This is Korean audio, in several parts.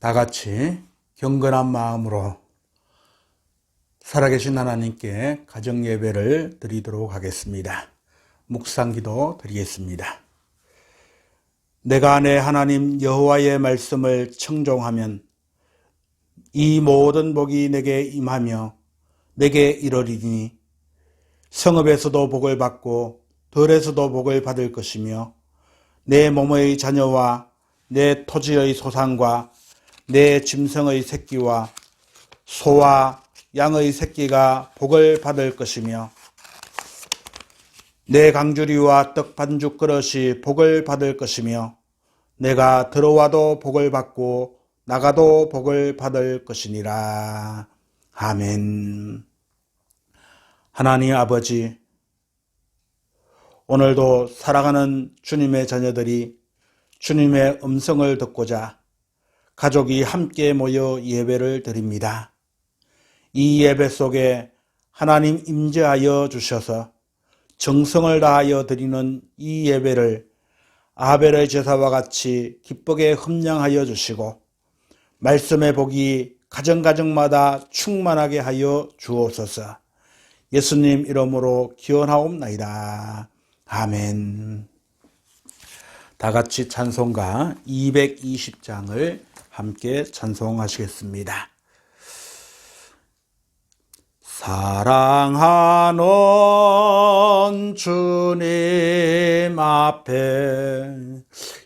다 같이 경건한 마음으로 살아계신 하나님께 가정 예배를 드리도록 하겠습니다. 묵상기도 드리겠습니다. 내가 내 하나님 여호와의 말씀을 청종하면 이 모든 복이 내게 임하며 내게 이르리니 성읍에서도 복을 받고 들에서도 복을 받을 것이며 내 몸의 자녀와 내 토지의 소산과 내 짐승의 새끼와 소와 양의 새끼가 복을 받을 것이며 내 강주리와 떡 반죽 그릇이 복을 받을 것이며 내가 들어와도 복을 받고 나가도 복을 받을 것이니라. 아멘. 하나님 아버지, 오늘도 살아가는 주님의 자녀들이 주님의 음성을 듣고자 가족이 함께 모여 예배를 드립니다. 이 예배 속에 하나님 임재하여 주셔서 정성을 다하여 드리는 이 예배를 아벨의 제사와 같이 기쁘게 흠량하여 주시고 말씀의 복이 가정가정마다 충만하게 하여 주옵소서. 예수님 이름으로 기원하옵나이다. 아멘. 다 같이 찬송가 220장을 함께 찬송하시겠습니다. 사랑하는 주님 앞에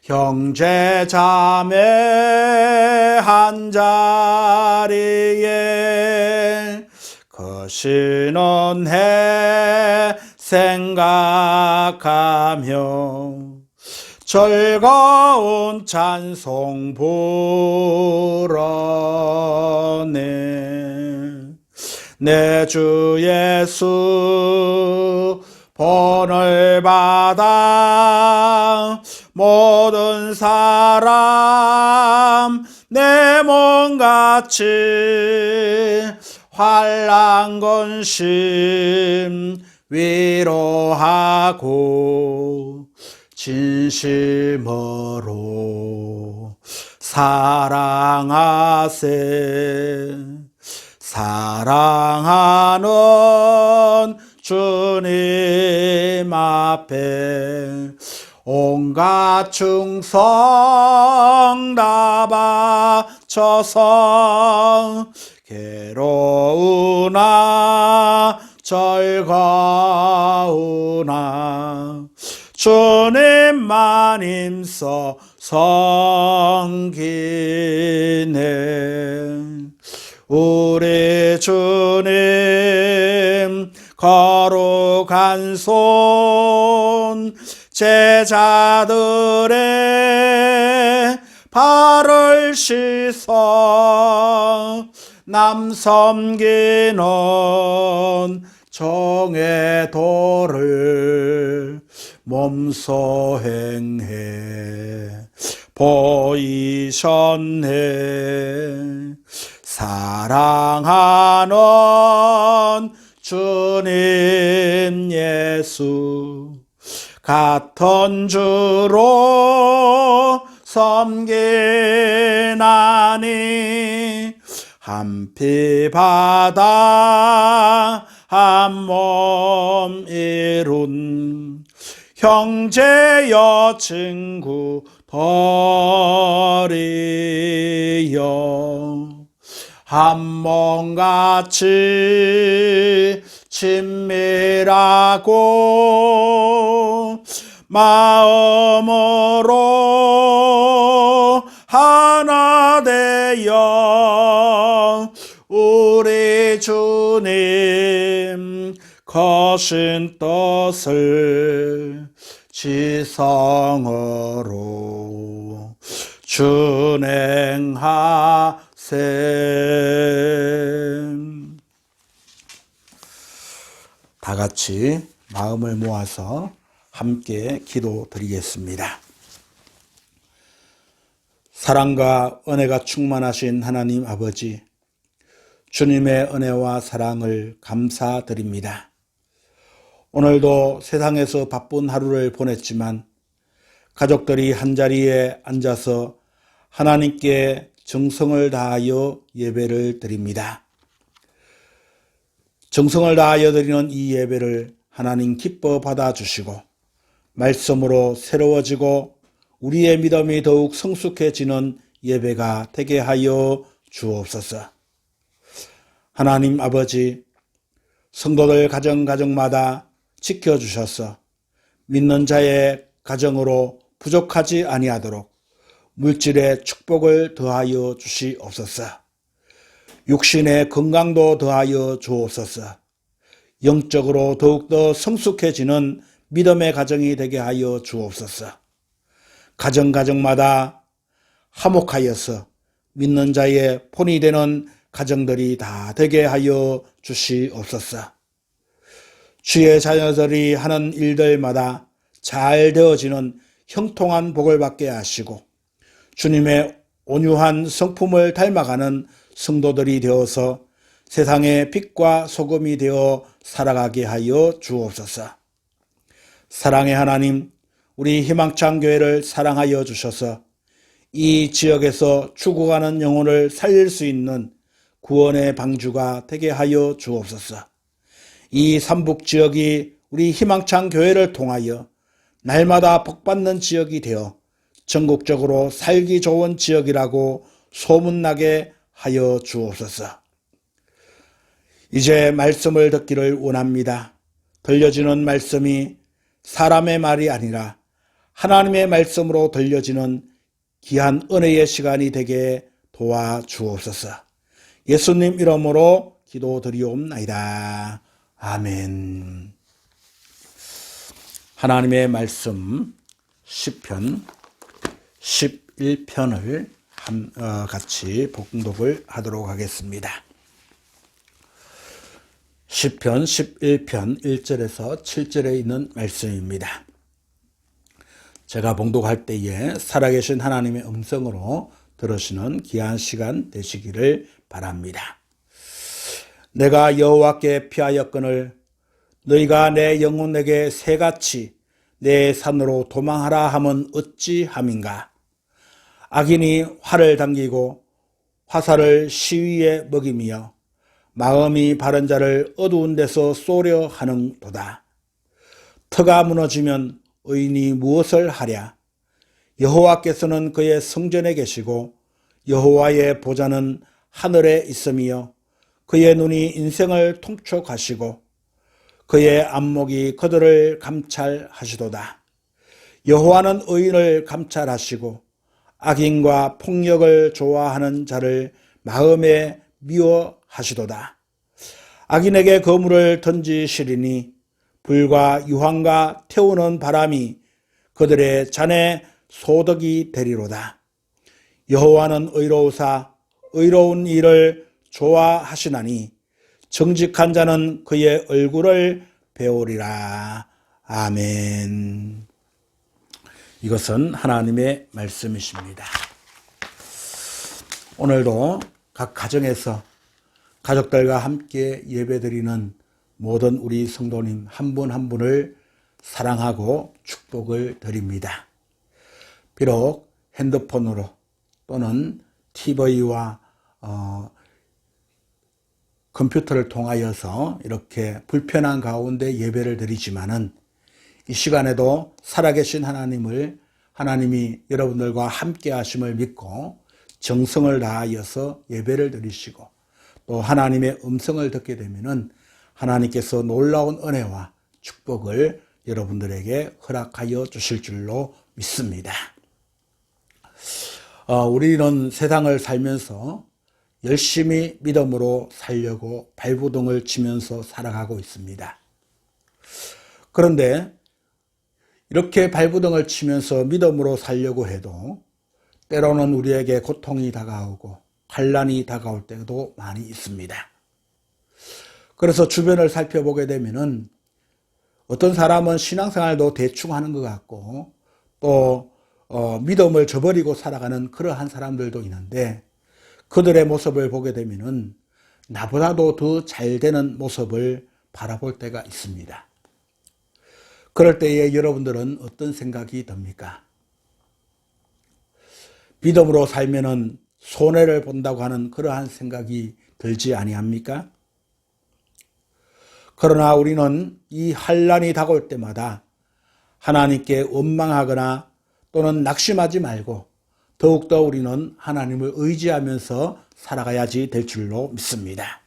형제 자매 한 자리에 거시는 해 생각하며 즐거운 찬송 부르네. 내 주 예수 본을 받아 모든 사람 내 몸같이 환난 근심 위로하고 진심으로 사랑하세. 사랑하는 주님 앞에 온갖 충성 다 바쳐서 괴로우나 즐거우나 주님만 힘써 섬기네. 우리 주님 거룩한 손 제자들의 발을 씻어 남 섬기는 정의 도를 몸소 행해 보이셨네. 사랑하는 주님 예수 같은 주로 섬기나니 한 피 바다 한 몸 이룬 형제여 친구 버리여 한 몸같이 친밀하고 마음으로 하나 되어 우리 주님 거신 뜻을 지성으로 준행하세. 다 같이 마음을 모아서 함께 기도드리겠습니다. 사랑과 은혜가 충만하신 하나님 아버지, 주님의 은혜와 사랑을 감사드립니다. 오늘도 세상에서 바쁜 하루를 보냈지만 가족들이 한자리에 앉아서 하나님께 정성을 다하여 예배를 드립니다. 정성을 다하여 드리는 이 예배를 하나님 기뻐 받아주시고 말씀으로 새로워지고 우리의 믿음이 더욱 성숙해지는 예배가 되게 하여 주옵소서. 하나님 아버지, 성도들 가정마다 지켜주셔서 믿는 자의 가정으로 부족하지 아니하도록 물질의 축복을 더하여 주시옵소서. 육신의 건강도 더하여 주옵소서. 영적으로 더욱더 성숙해지는 믿음의 가정이 되게 하여 주옵소서. 가정마다 화목하여서 믿는 자의 본이 되는 가정들이 다 되게 하여 주시옵소서. 주의 자녀들이 하는 일들마다 잘 되어지는 형통한 복을 받게 하시고 주님의 온유한 성품을 닮아가는 성도들이 되어서 세상의 빛과 소금이 되어 살아가게 하여 주옵소서. 사랑의 하나님, 우리 희망찬 교회를 사랑하여 주셔서 이 지역에서 죽어가는 영혼을 살릴 수 있는 구원의 방주가 되게 하여 주옵소서. 이 삼북지역이 우리 희망찬 교회를 통하여 날마다 복받는 지역이 되어 전국적으로 살기 좋은 지역이라고 소문나게 하여 주옵소서. 이제 말씀을 듣기를 원합니다. 들려지는 말씀이 사람의 말이 아니라 하나님의 말씀으로 들려지는 귀한 은혜의 시간이 되게 도와주옵소서. 예수님 이름으로 기도드리옵나이다. 아멘. 하나님의 말씀 시편 11편을 같이 봉독을 하도록 하겠습니다. 시편 11편 1절에서 7절에 있는 말씀입니다. 제가 봉독할 때에 살아계신 하나님의 음성으로 들으시는 귀한 시간 되시기를 바랍니다. 내가 여호와께 피하였거늘 너희가 내 영혼에게 새같이 내 산으로 도망하라 함은 어찌함인가. 악인이 활을 당기고 화살을 시위에 먹이며 마음이 바른 자를 어두운 데서 쏘려 하는도다. 터가 무너지면 의인이 무엇을 하랴. 여호와께서는 그의 성전에 계시고 여호와의 보좌는 하늘에 있으며 그의 눈이 인생을 통촉하시고 그의 안목이 그들을 감찰하시도다. 여호와는 의인을 감찰하시고 악인과 폭력을 좋아하는 자를 마음에 미워하시도다. 악인에게 거물을 던지시리니 불과 유황과 태우는 바람이 그들의 잔에 소득이 되리로다. 여호와는 의로우사 의로운 일을 좋아하시나니 정직한 자는 그의 얼굴을 배우리라. 아멘. 이것은 하나님의 말씀이십니다. 오늘도 각 가정에서 가족들과 함께 예배드리는 모든 우리 성도님 한 분 한 분을 사랑하고 축복을 드립니다. 비록 핸드폰으로 또는 TV와 컴퓨터를 통하여서 이렇게 불편한 가운데 예배를 드리지만은 이 시간에도 살아계신 하나님이 여러분들과 함께 하심을 믿고 정성을 다하여서 예배를 드리시고 또 하나님의 음성을 듣게 되면은 하나님께서 놀라운 은혜와 축복을 여러분들에게 허락하여 주실 줄로 믿습니다. 우리는 세상을 살면서 열심히 믿음으로 살려고 발부둥을 치면서 살아가고 있습니다. 그런데 이렇게 발부둥을 치면서 믿음으로 살려고 해도 때로는 우리에게 고통이 다가오고 환난이 다가올 때도 많이 있습니다. 그래서 주변을 살펴보게 되면은 어떤 사람은 신앙생활도 대충 하는 것 같고 또 믿음을 저버리고 살아가는 그러한 사람들도 있는데 그들의 모습을 보게 되면은 나보다도 더 잘 되는 모습을 바라볼 때가 있습니다. 그럴 때에 여러분들은 어떤 생각이 듭니까? 믿음으로 살면은 손해를 본다고 하는 그러한 생각이 들지 아니합니까? 그러나 우리는 이 환난이 다가올 때마다 하나님께 원망하거나 또는 낙심하지 말고 더욱더 우리는 하나님을 의지하면서 살아가야지 될 줄로 믿습니다.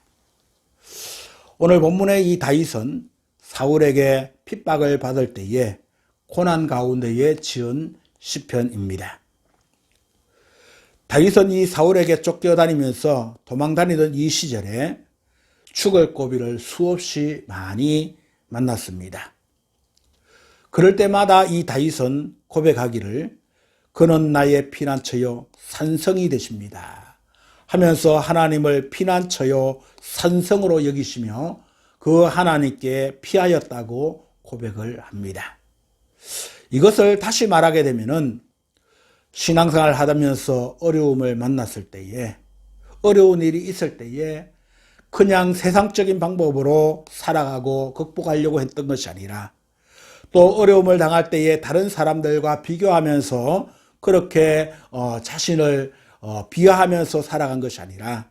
오늘 본문의 이 다윗은 사울에게 핍박을 받을 때에 고난 가운데에 지은 시편입니다. 다윗은 이 사울에게 쫓겨다니면서 도망다니던 이 시절에 죽을 고비를 수없이 많이 만났습니다. 그럴 때마다 이 다윗은 고백하기를 그는 나의 피난처요 산성이 되십니다 하면서 하나님을 피난처요 산성으로 여기시며 그 하나님께 피하였다고 고백을 합니다. 이것을 다시 말하게 되면은 신앙생활을 하면서 어려움을 만났을 때에, 어려운 일이 있을 때에 그냥 세상적인 방법으로 살아가고 극복하려고 했던 것이 아니라 또 어려움을 당할 때에 다른 사람들과 비교하면서 그렇게 자신을 비하하면서 살아간 것이 아니라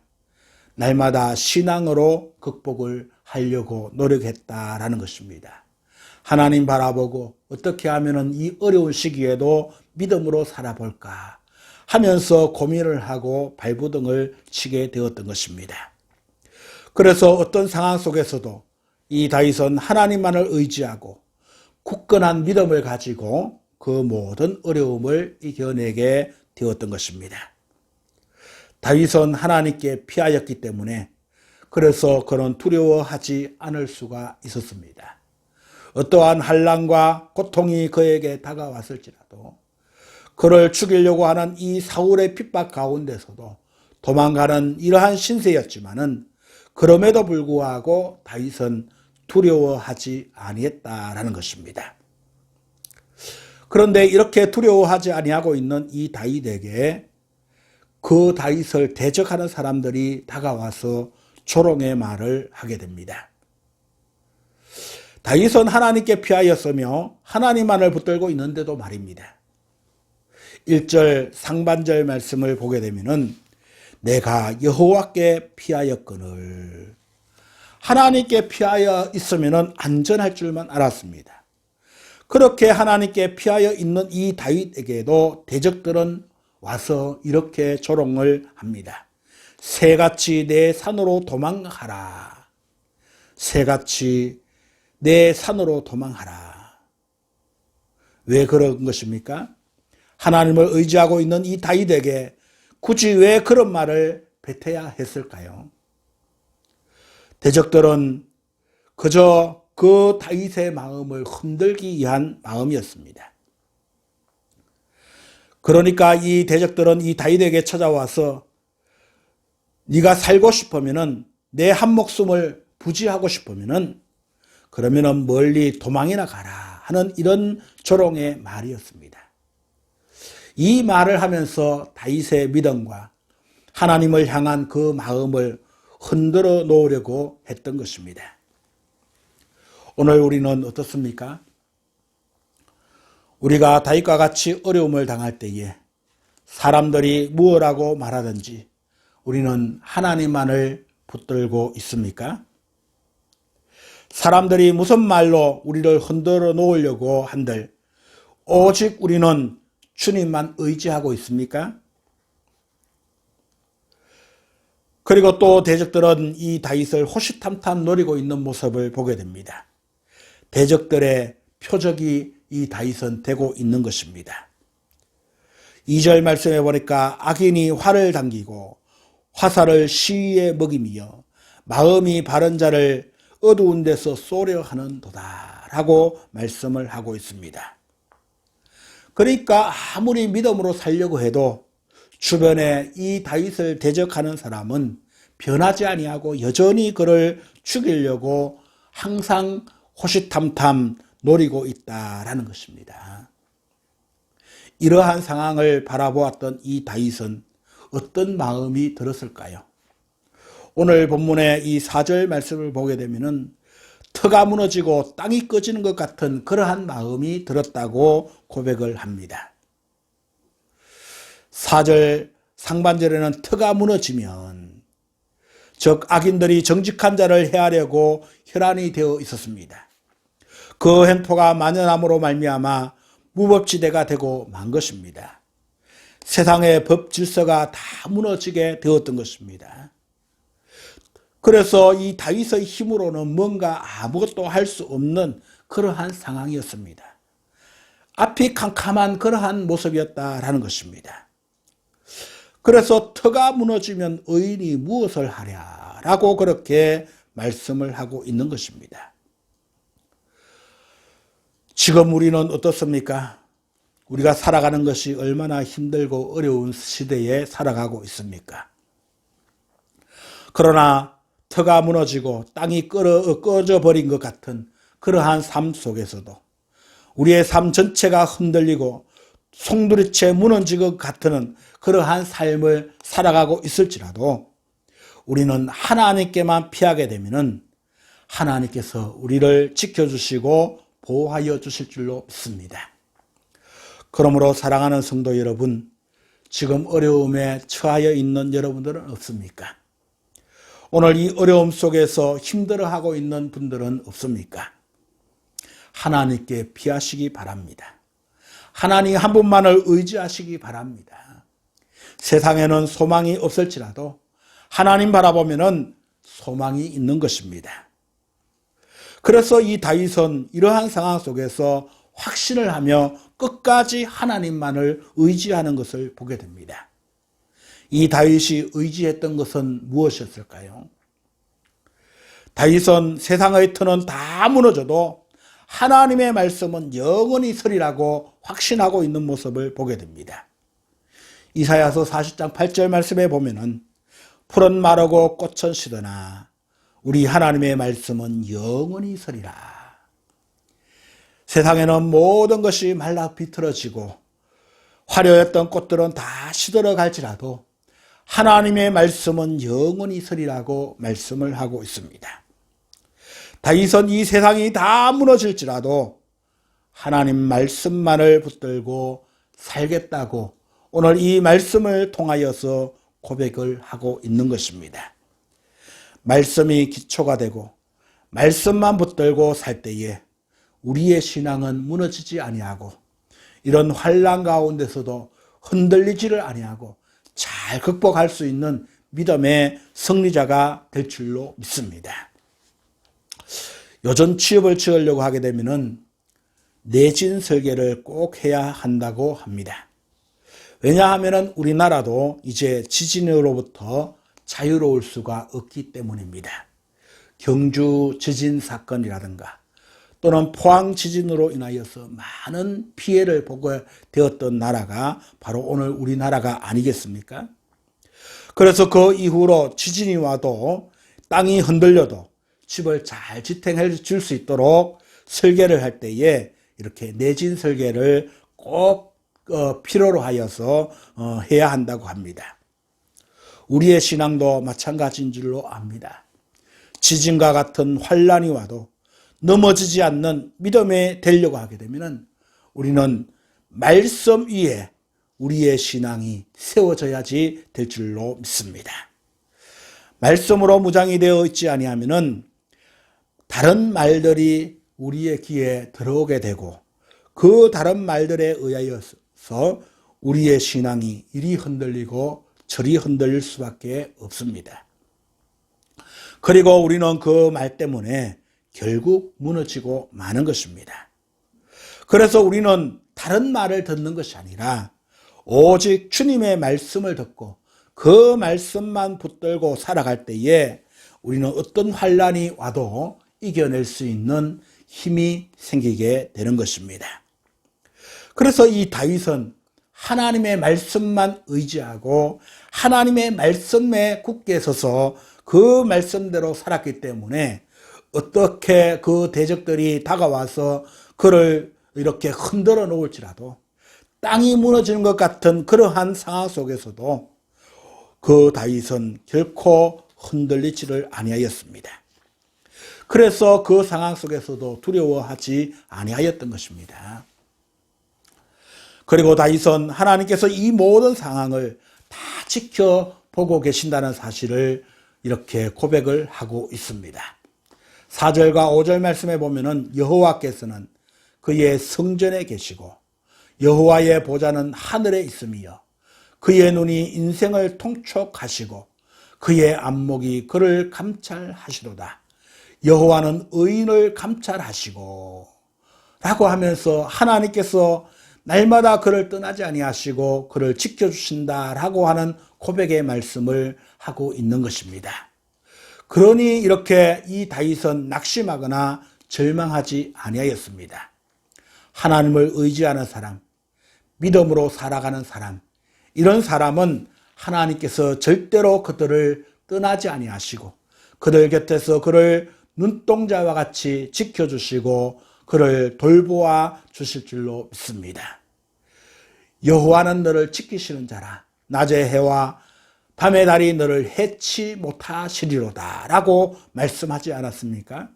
날마다 신앙으로 극복을 하려고 노력했다라는 것입니다. 하나님 바라보고 어떻게 하면 이 어려운 시기에도 믿음으로 살아볼까 하면서 고민을 하고 발버둥을 치게 되었던 것입니다. 그래서 어떤 상황 속에서도 이 다윗은 하나님만을 의지하고 굳건한 믿음을 가지고 그 모든 어려움을 이겨내게 되었던 것입니다. 다윗은 하나님께 피하였기 때문에 그래서 그는 두려워하지 않을 수가 있었습니다. 어떠한 환난과 고통이 그에게 다가왔을지라도 그를 죽이려고 하는 이 사울의 핍박 가운데서도 도망가는 이러한 신세였지만은 그럼에도 불구하고 다윗은 두려워하지 아니했다라는 것입니다. 그런데 이렇게 두려워하지 아니하고 있는 이 다윗에게 그 다윗을 대적하는 사람들이 다가와서 조롱의 말을 하게 됩니다. 다윗은 하나님께 피하였으며 하나님만을 붙들고 있는데도 말입니다. 1절 상반절 말씀을 보게 되면은 내가 여호와께 피하였거늘, 하나님께 피하여 있으면 안전할 줄만 알았습니다. 그렇게 하나님께 피하여 있는 이 다윗에게도 대적들은 와서 이렇게 조롱을 합니다. 새같이 내 산으로 도망하라. 새같이 내 산으로 도망하라. 왜 그런 것입니까? 하나님을 의지하고 있는 이 다윗에게 굳이 왜 그런 말을 뱉어야 했을까요? 대적들은 그저 그 다윗의 마음을 흔들기 위한 마음이었습니다. 그러니까 이 대적들은 이 다윗에게 찾아와서 네가 살고 싶으면은, 내 한 목숨을 부지하고 싶으면은 그러면은 멀리 도망이나 가라 하는 이런 조롱의 말이었습니다. 이 말을 하면서 다윗의 믿음과 하나님을 향한 그 마음을 흔들어 놓으려고 했던 것입니다. 오늘 우리는 어떻습니까? 우리가 다윗과 같이 어려움을 당할 때에 사람들이 무엇라고 말하든지 우리는 하나님만을 붙들고 있습니까? 사람들이 무슨 말로 우리를 흔들어 놓으려고 한들 오직 우리는 주님만 의지하고 있습니까? 그리고 또 대적들은 이 다윗을 호시탐탐 노리고 있는 모습을 보게 됩니다. 대적들의 표적이 이 다윗은 되고 있는 것입니다. 2절 말씀에 보니까 악인이 활을 당기고 화살을 시위에 먹이며 마음이 바른 자를 어두운 데서 쏘려 하는도다 라고 말씀을 하고 있습니다. 그러니까 아무리 믿음으로 살려고 해도 주변에 이 다윗을 대적하는 사람은 변하지 아니하고 여전히 그를 죽이려고 항상 호시탐탐 노리고 있다라는 것입니다. 이러한 상황을 바라보았던 이 다윗은 어떤 마음이 들었을까요? 오늘 본문의 이 4절 말씀을 보게 되면은 터가 무너지고 땅이 꺼지는 것 같은 그러한 마음이 들었다고 고백을 합니다. 4절 상반절에는 터가 무너지면 즉 악인들이 정직한 자를 해하려고 혈안이 되어 있었습니다. 그 횡포가 만연함으로 말미암아 무법지대가 되고 만 것입니다. 세상의 법 질서가 다 무너지게 되었던 것입니다. 그래서 이 다윗의 힘으로는 뭔가 아무것도 할 수 없는 그러한 상황이었습니다. 앞이 캄캄한 그러한 모습이었다라는 것입니다. 그래서 터가 무너지면 의인이 무엇을 하랴라고 그렇게 말씀을 하고 있는 것입니다. 지금 우리는 어떻습니까? 우리가 살아가는 것이 얼마나 힘들고 어려운 시대에 살아가고 있습니까? 그러나 터가 무너지고 땅이 꺼져버린 것 같은 그러한 삶 속에서도 우리의 삶 전체가 흔들리고 송두리째 무너진 것 같은 그러한 삶을 살아가고 있을지라도 우리는 하나님께만 피하게 되면은 하나님께서 우리를 지켜주시고 보호하여 주실 줄로 믿습니다. 그러므로 사랑하는 성도 여러분, 지금 어려움에 처하여 있는 여러분들은 없습니까? 오늘 이 어려움 속에서 힘들어하고 있는 분들은 없습니까? 하나님께 피하시기 바랍니다. 하나님 한 분만을 의지하시기 바랍니다. 세상에는 소망이 없을지라도 하나님 바라보면은 소망이 있는 것입니다. 그래서 이 다윗은 이러한 상황 속에서 확신을 하며 끝까지 하나님만을 의지하는 것을 보게 됩니다. 이 다윗이 의지했던 것은 무엇이었을까요? 다윗은 세상의 터는 다 무너져도 하나님의 말씀은 영원히 서리라고 확신하고 있는 모습을 보게 됩니다. 이사야서 40장 8절 말씀에 보면은 풀은 마르고 꽃은 시드나 우리 하나님의 말씀은 영원히 서리라. 세상에는 모든 것이 말라 비틀어지고 화려했던 꽃들은 다 시들어 갈지라도 하나님의 말씀은 영원히 서리라고 말씀을 하고 있습니다. 다윗은 이 세상이 다 무너질지라도 하나님 말씀만을 붙들고 살겠다고 오늘 이 말씀을 통하여서 고백을 하고 있는 것입니다. 말씀이 기초가 되고 말씀만 붙들고 살 때에 우리의 신앙은 무너지지 아니하고 이런 환난 가운데서도 흔들리지를 아니하고 잘 극복할 수 있는 믿음의 승리자가 될 줄로 믿습니다. 요즘 취업을 지으려고 하게 되면은 내진 설계를 꼭 해야 한다고 합니다. 왜냐하면 우리나라도 이제 지진으로부터 자유로울 수가 없기 때문입니다. 경주 지진 사건이라든가 또는 포항 지진으로 인하여서 많은 피해를 보게 되었던 나라가 바로 오늘 우리나라가 아니겠습니까? 그래서 그 이후로 지진이 와도 땅이 흔들려도 집을 잘 지탱해 줄 수 있도록 설계를 할 때에 이렇게 내진 설계를 꼭 필요로 하여서 해야 한다고 합니다. 우리의 신앙도 마찬가지인 줄로 압니다. 지진과 같은 환난이 와도 넘어지지 않는 믿음에 되려고 하게 되면 우리는 말씀 위에 우리의 신앙이 세워져야지 될 줄로 믿습니다. 말씀으로 무장이 되어 있지 아니하면은 다른 말들이 우리의 귀에 들어오게 되고 그 다른 말들에 의하여서 우리의 신앙이 이리 흔들리고 저리 흔들릴 수밖에 없습니다. 그리고 우리는 그 말 때문에 결국 무너지고 마는 것입니다. 그래서 우리는 다른 말을 듣는 것이 아니라 오직 주님의 말씀을 듣고 그 말씀만 붙들고 살아갈 때에 우리는 어떤 환난이 와도 이겨낼 수 있는 힘이 생기게 되는 것입니다. 그래서 이 다윗은 하나님의 말씀만 의지하고 하나님의 말씀에 굳게 서서 그 말씀대로 살았기 때문에 어떻게 그 대적들이 다가와서 그를 이렇게 흔들어 놓을지라도 땅이 무너지는 것 같은 그러한 상황 속에서도 그 다윗은 결코 흔들리지를 아니하였습니다. 그래서 그 상황 속에서도 두려워하지 아니하였던 것입니다. 그리고 다윗은 하나님께서 이 모든 상황을 다 지켜보고 계신다는 사실을 이렇게 고백을 하고 있습니다. 4절과 5절 말씀에 보면은 여호와께서는 그의 성전에 계시고 여호와의 보좌는 하늘에 있으며 그의 눈이 인생을 통촉하시고 그의 안목이 그를 감찰하시도다. 여호와는 의인을 감찰하시고 라고 하면서 하나님께서 날마다 그를 떠나지 아니하시고 그를 지켜주신다라고 하는 고백의 말씀을 하고 있는 것입니다. 그러니 이렇게 이 다윗은 낙심하거나 절망하지 아니하였습니다. 하나님을 의지하는 사람, 믿음으로 살아가는 사람, 이런 사람은 하나님께서 절대로 그들을 떠나지 아니하시고 그들 곁에서 그를 눈동자와 같이 지켜주시고 그를 돌보아 주실 줄로 믿습니다. 여호와는 너를 지키시는 자라. 낮의 해와 밤의 달이 너를 해치 못하시리로다 라고 말씀하지 않았습니까?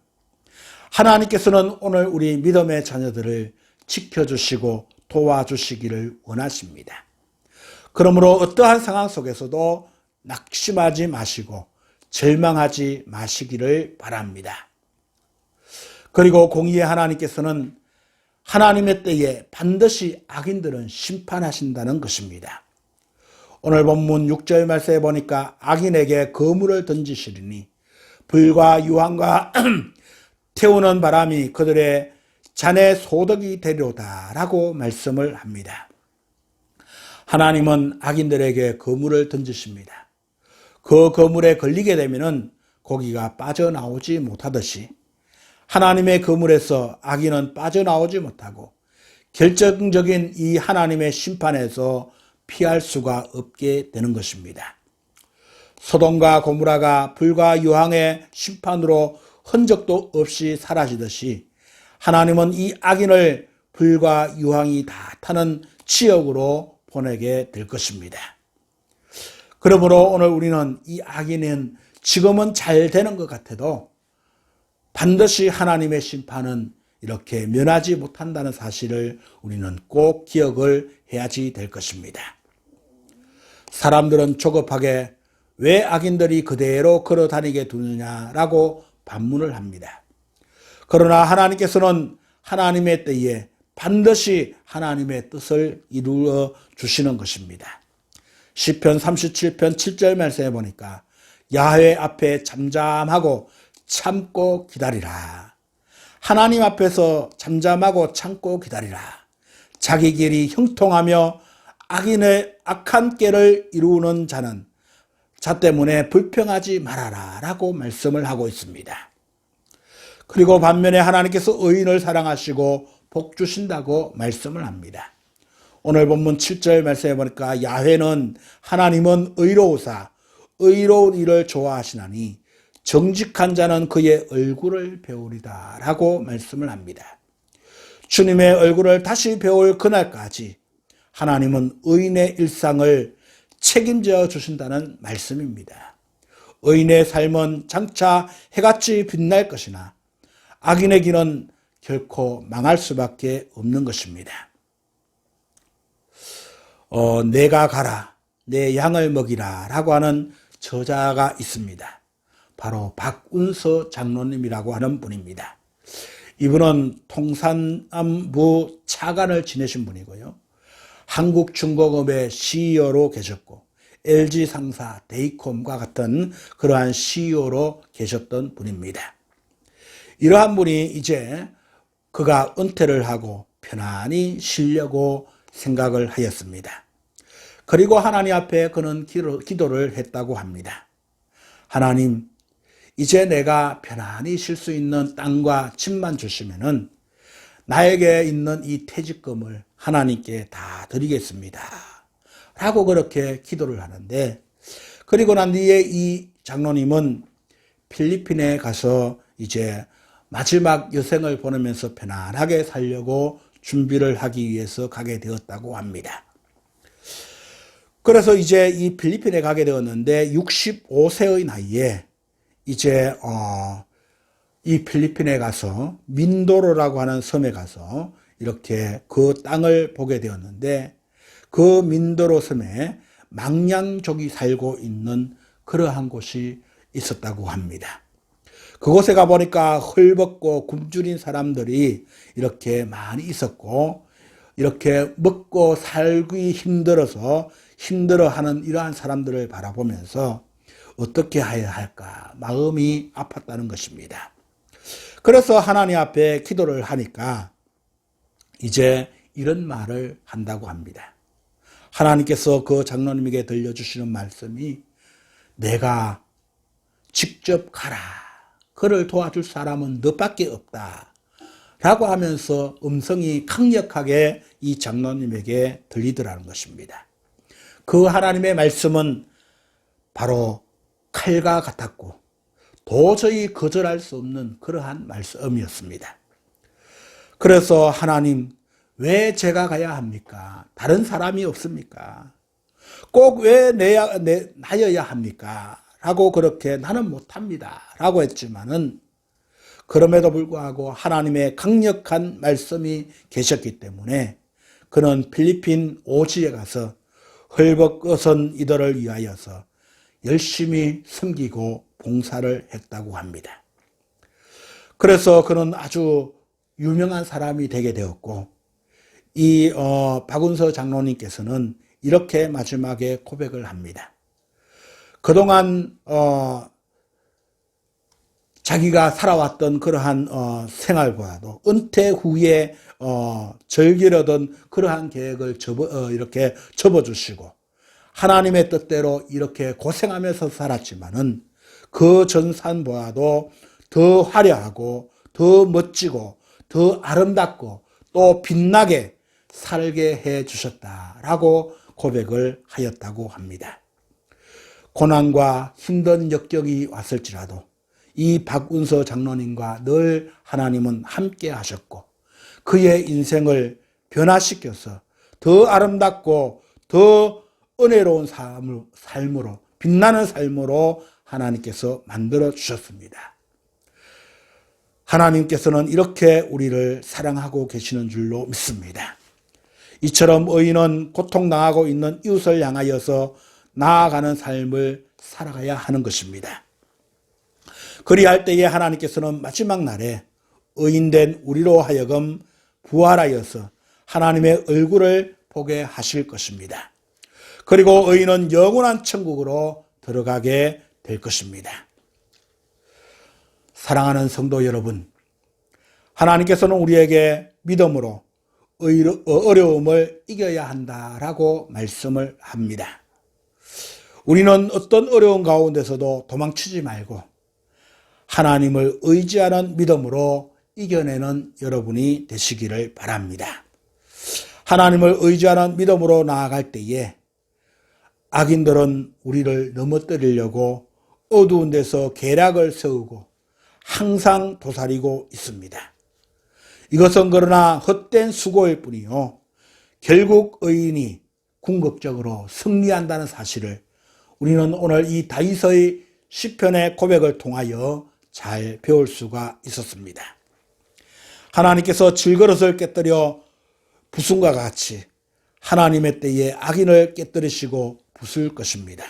하나님께서는 오늘 우리 믿음의 자녀들을 지켜주시고 도와주시기를 원하십니다. 그러므로 어떠한 상황 속에서도 낙심하지 마시고 절망하지 마시기를 바랍니다. 그리고 공의의 하나님께서는 하나님의 때에 반드시 악인들은 심판하신다는 것입니다. 오늘 본문 6절 말씀에 보니까 악인에게 거물을 던지시리니 불과 유황과 태우는 바람이 그들의 잔의 소득이 되리로다 라고 말씀을 합니다. 하나님은 악인들에게 거물을 던지십니다. 그 거물에 걸리게 되면은 고기가 빠져나오지 못하듯이 하나님의 거물에서 악인은 빠져나오지 못하고 결정적인 이 하나님의 심판에서 피할 수가 없게 되는 것입니다. 소돔과 고모라가 불과 유황의 심판으로 흔적도 없이 사라지듯이 하나님은 이 악인을 불과 유황이 다 타는 지역으로 보내게 될 것입니다. 그러므로 오늘 우리는 이 악인은 지금은 잘 되는 것 같아도 반드시 하나님의 심판은 이렇게 면하지 못한다는 사실을 우리는 꼭 기억을 해야지 될 것입니다. 사람들은 조급하게 왜 악인들이 그대로 걸어다니게 두느냐라고 반문을 합니다. 그러나 하나님께서는 하나님의 때에 반드시 하나님의 뜻을 이루어 주시는 것입니다. 시편 37편 7절 말씀에 보니까 야훼 앞에 잠잠하고 참고 기다리라. 하나님 앞에서 잠잠하고 참고 기다리라. 자기 길이 형통하며 악인의 악한 꾀를 이루는 자는 자 때문에 불평하지 말아라 라고 말씀을 하고 있습니다. 그리고 반면에 하나님께서 의인을 사랑하시고 복 주신다고 말씀을 합니다. 오늘 본문 7절 말씀해 보니까 야훼는 하나님은 의로우사 의로운 일을 좋아하시나니 정직한 자는 그의 얼굴을 배우리다 라고 말씀을 합니다. 주님의 얼굴을 다시 배울 그날까지 하나님은 의인의 일상을 책임져 주신다는 말씀입니다. 의인의 삶은 장차 해같이 빛날 것이나 악인의 길은 결코 망할 수밖에 없는 것입니다. 내가 가라, 내 양을 먹이라 라고 하는 저자가 있습니다. 바로 박운서 장로님이라고 하는 분입니다. 이분은 통산안부 차관을 지내신 분이고요. 한국중공업의 CEO로 계셨고 LG 상사, 데이콤과 같은 그러한 CEO로 계셨던 분입니다. 이러한 분이 이제 그가 은퇴를 하고 편안히 쉬려고 생각을 하였습니다. 그리고 하나님 앞에 그는 기도를 했다고 합니다. 하나님, 이제 내가 편안히 쉴 수 있는 땅과 집만 주시면은 나에게 있는 이 퇴직금을 하나님께 다 드리겠습니다. 라고 그렇게 기도를 하는데, 그리고 난 뒤에 이 장로님은 필리핀에 가서 이제 마지막 여생을 보내면서 편안하게 살려고 준비를 하기 위해서 가게 되었다고 합니다. 그래서 이제 이 필리핀에 가게 되었는데 65세의 나이에 이제 이 필리핀에 가서 민도로라고 하는 섬에 가서 이렇게 그 땅을 보게 되었는데 그 민도로 섬에 망량족이 살고 있는 그러한 곳이 있었다고 합니다. 그곳에 가보니까 헐벗고 굶주린 사람들이 이렇게 많이 있었고, 이렇게 먹고 살기 힘들어하는 이러한 사람들을 바라보면서 어떻게 해야 할까 마음이 아팠다는 것입니다. 그래서 하나님 앞에 기도를 하니까 이제 이런 말을 한다고 합니다. 하나님께서 그 장로님에게 들려주시는 말씀이 내가 직접 가라. 그를 도와줄 사람은 너밖에 없다. 라고 하면서 음성이 강력하게 이 장로님에게 들리더라는 것입니다. 그 하나님의 말씀은 바로 칼과 같았고 도저히 거절할 수 없는 그러한 말씀이었습니다. 그래서 하나님, 왜 제가 가야 합니까? 다른 사람이 없습니까? 꼭 왜 나여야 합니까? 라고 그렇게 나는 못합니다. 라고 했지만은 그럼에도 불구하고 하나님의 강력한 말씀이 계셨기 때문에 그는 필리핀 오지에 가서 헐벗은 이들을 위하여서 열심히 섬기고 봉사를 했다고 합니다. 그래서 그는 아주 유명한 사람이 되게 되었고, 이 박운서 장로님께서는 이렇게 마지막에 고백을 합니다. 그동안 자기가 살아왔던 그러한 생활보다도 은퇴 후에 즐기려던 그러한 계획을 이렇게 접어주시고 하나님의 뜻대로 이렇게 고생하면서 살았지만은 그 전산보다도 더 화려하고 더 멋지고 더 아름답고 또 빛나게 살게 해 주셨다라고 고백을 하였다고 합니다. 고난과 힘든 역경이 왔을지라도 이 박운서 장로님과 늘 하나님은 함께 하셨고 그의 인생을 변화시켜서 더 아름답고 더 은혜로운 삶으로 빛나는 삶으로 하나님께서 만들어 주셨습니다. 하나님께서는 이렇게 우리를 사랑하고 계시는 줄로 믿습니다. 이처럼 의인은 고통당하고 있는 이웃을 향하여서 나아가는 삶을 살아가야 하는 것입니다. 그리할 때에 하나님께서는 마지막 날에 의인된 우리로 하여금 부활하여서 하나님의 얼굴을 보게 하실 것입니다. 그리고 의인은 영원한 천국으로 들어가게 될 것입니다. 사랑하는 성도 여러분, 하나님께서는 우리에게 믿음으로 어려움을 이겨야 한다라고 말씀을 합니다. 우리는 어떤 어려운 가운데서도 도망치지 말고 하나님을 의지하는 믿음으로 이겨내는 여러분이 되시기를 바랍니다. 하나님을 의지하는 믿음으로 나아갈 때에 악인들은 우리를 넘어뜨리려고 어두운 데서 계략을 세우고 항상 도사리고 있습니다. 이것은 그러나 헛된 수고일 뿐이요 결국 의인이 궁극적으로 승리한다는 사실을 우리는 오늘 이 다윗의 시편의 고백을 통하여 잘 배울 수가 있었습니다. 하나님께서 질그릇을 깨뜨려 부순과 같이 하나님의 때에 악인을 깨뜨리시고 부술 것입니다.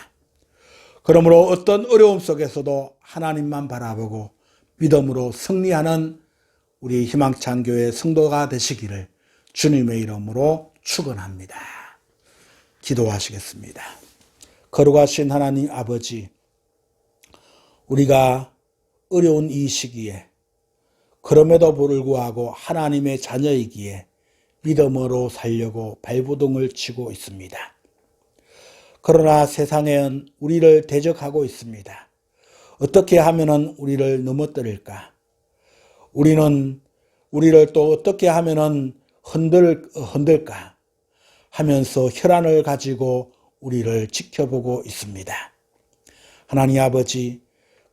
그러므로 어떤 어려움 속에서도 하나님만 바라보고 믿음으로 승리하는 우리 희망찬교회 성도가 되시기를 주님의 이름으로 축원합니다. 기도하시겠습니다. 거룩하신 하나님 아버지, 우리가 어려운 이 시기에 그럼에도 불구하고 하나님의 자녀이기에 믿음으로 살려고 발버둥을 치고 있습니다. 그러나 세상은 우리를 대적하고 있습니다. 어떻게 하면은 우리를 넘어뜨릴까? 우리를 또 어떻게 하면은 흔들까? 하면서 혈안을 가지고 우리를 지켜보고 있습니다. 하나님 아버지,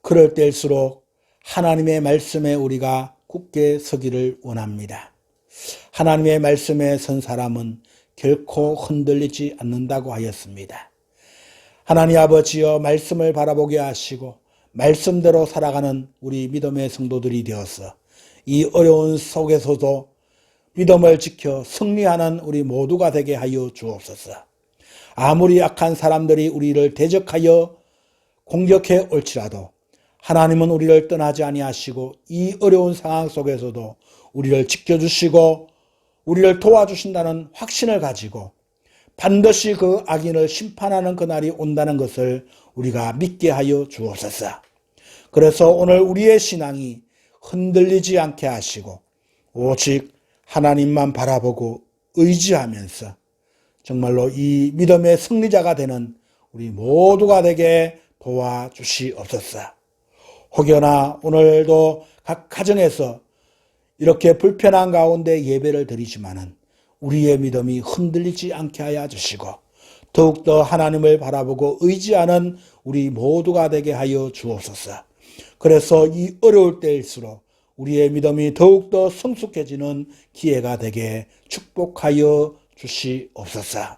그럴 때일수록 하나님의 말씀에 우리가 굳게 서기를 원합니다. 하나님의 말씀에 선 사람은 결코 흔들리지 않는다고 하였습니다. 하나님 아버지여, 말씀을 바라보게 하시고 말씀대로 살아가는 우리 믿음의 성도들이 되어서 이 어려운 속에서도 믿음을 지켜 승리하는 우리 모두가 되게 하여 주옵소서. 아무리 약한 사람들이 우리를 대적하여 공격해 올지라도 하나님은 우리를 떠나지 아니하시고 이 어려운 상황 속에서도 우리를 지켜주시고 우리를 도와주신다는 확신을 가지고 반드시 그 악인을 심판하는 그날이 온다는 것을 우리가 믿게 하여 주옵소서. 그래서 오늘 우리의 신앙이 흔들리지 않게 하시고 오직 하나님만 바라보고 의지하면서 정말로 이 믿음의 승리자가 되는 우리 모두가 되게 도와주시옵소서. 혹여나 오늘도 각 가정에서 이렇게 불편한 가운데 예배를 드리지만은 우리의 믿음이 흔들리지 않게 하여 주시고 더욱더 하나님을 바라보고 의지하는 우리 모두가 되게 하여 주옵소서. 그래서 이 어려울 때일수록 우리의 믿음이 더욱더 성숙해지는 기회가 되게 축복하여 주시옵소서.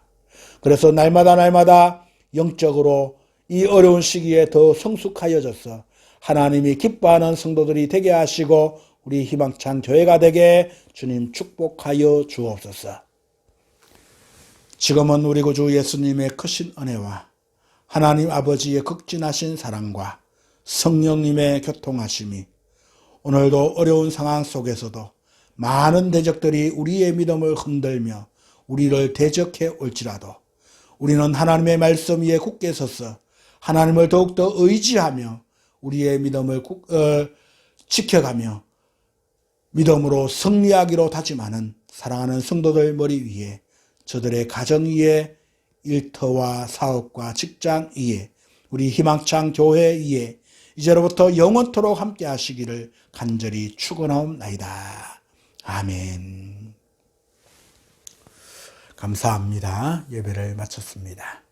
그래서 날마다 영적으로 이 어려운 시기에 더 성숙하여져서 하나님이 기뻐하는 성도들이 되게 하시고 우리 희망찬 교회가 되게 주님 축복하여 주옵소서. 지금은 우리 구주 예수님의 크신 은혜와 하나님 아버지의 극진하신 사랑과 성령님의 교통하심이 오늘도 어려운 상황 속에서도 많은 대적들이 우리의 믿음을 흔들며 우리를 대적해 올지라도 우리는 하나님의 말씀 위에 굳게 서서 하나님을 더욱더 의지하며 우리의 믿음을 지켜가며 믿음으로 승리하기로 다짐하는 사랑하는 성도들 머리 위에 저들의 가정 위에 일터와 사업과 직장 위에 우리 희망찬 교회 위에 이제로부터 영원토록 함께 하시기를 간절히 축원하옵나이다. 아멘. 감사합니다. 예배를 마쳤습니다.